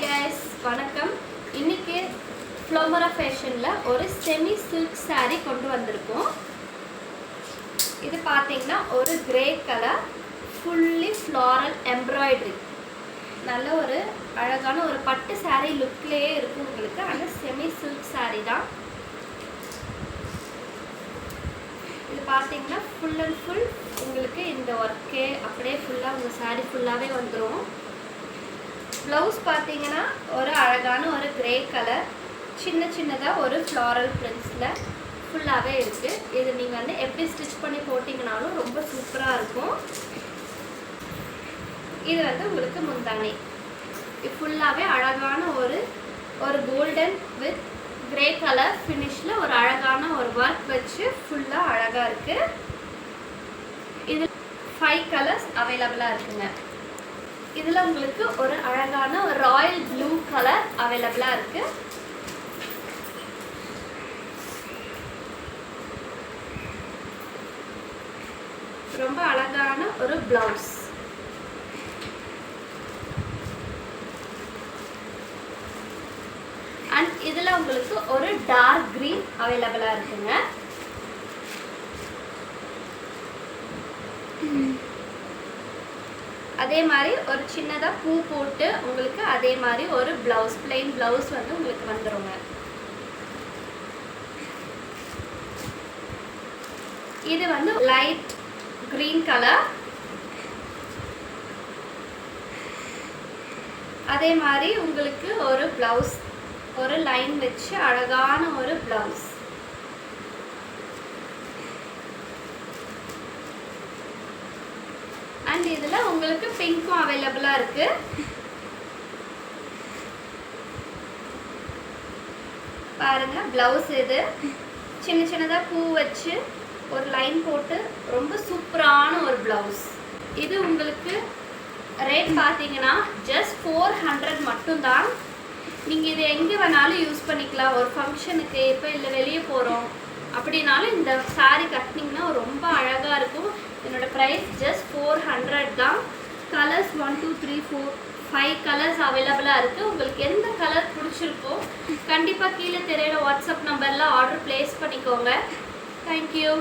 guys, வணக்கம். இன்னைக்கு ஃப்ளோமரா ஃபேஷன்ல ஒரு செமி சில்க் saree கொண்டு வந்திருக்கோம். இது பாத்தீங்கன்னா ஒரு grey colour fully floral embroidery. நல்ல ஒரு அழகான ஒரு பட்டு saree லுக்லயே இருக்கும் உங்களுக்கு. அந்த செமி சில்க் saree தான். இது பாத்தீங்கன்னா full and full உங்களுக்கு இந்த வர்க்கே அப்படியே ஃபுல்லா உங்க saree ஃபுல்லாவே வந்துரும். ப்ளவுஸ் பாத்தீங்கன்னா ஒரு அழகான ஒரு கிரே கலர் சின்ன சின்னதா ஒரு floral printsல ஃபுல்லாவே இருக்கு. இது நீங்க வந்து எப்படி ஸ்டிட்ச் பண்ணி போடிங்கனாலும் ரொம்ப சூப்பரா இருக்கும். இது வந்து உங்களுக்கு முந்தானை. இது ஃபுல்லாவே அழகான ஒரு கோல்டன் வித் கிரே கலர் ஃபினிஷ்ல ஒரு அழகான ஒரு வர்க் வச்சு ஃபுல்லா அழகா இருக்கு. இது 5 கலர்ஸ் அவேலபிளா இருக்குங்க. இதுல உங்களுக்கு ஒரு அழகான ஒரு ராயல் ப்ளூ கலர் அவேலபிளா இருக்கு. ரொம்ப அழகான ஒரு பிளவுஸ். அண்ட் இதுல உங்களுக்கு ஒரு டார்க் கிரீன் அவேலபிளா இருக்குங்க. அதே மாதிரி ஒரு சின்னதா பூ போட்டு உங்களுக்கு அதே மாதிரி ஒரு பிளவுஸ் plain பிளவுஸ் வந்து உங்களுக்கு வந்துருங்க. இது வந்து லைட் கிரீன் கலர். அதே மாதிரி உங்களுக்கு ஒரு பிளவுஸ் ஒரு லைன் வச்சு அழகான ஒரு பிளவுஸ். அண்ட் இதுல உங்களுக்கு பிங்க்கும் அவேலபிளா இருக்கு. பாருங்க பிளவுஸ் இது சின்ன சின்னதா பூ வச்சு ஒரு லைன் போட்டு ரொம்ப சூப்பரான ஒரு பிளவுஸ். இது உங்களுக்கு ரேட் பாத்தீங்கன்னா ஜஸ்ட் 400 மட்டும் தான். நீங்க இது எங்க வேணாலும் யூஸ் பண்ணிக்கலாம். ஒரு ஃபங்க்ஷனுக்கு இப்ப இல்ல வெளிய போறோம் அப்படினாலும் இந்த saree கட்டினீங்கன்னா ரொம்ப அழகா இருக்கும். என்னோட பிரைஸ் ஜஸ்ட் 400 தான். கலர்ஸ் 1 2 3 4 5 கலர்ஸ் அவேலபிளா இருக்கு. உங்களுக்கு எந்த கலர் பிடிச்சிருக்கோ கண்டிப்பா கீழே தெரியற வாட்ஸ்அப் நம்பர்ல ஆர்டர் பிளேஸ் பண்ணிக்கோங்க. Thank you.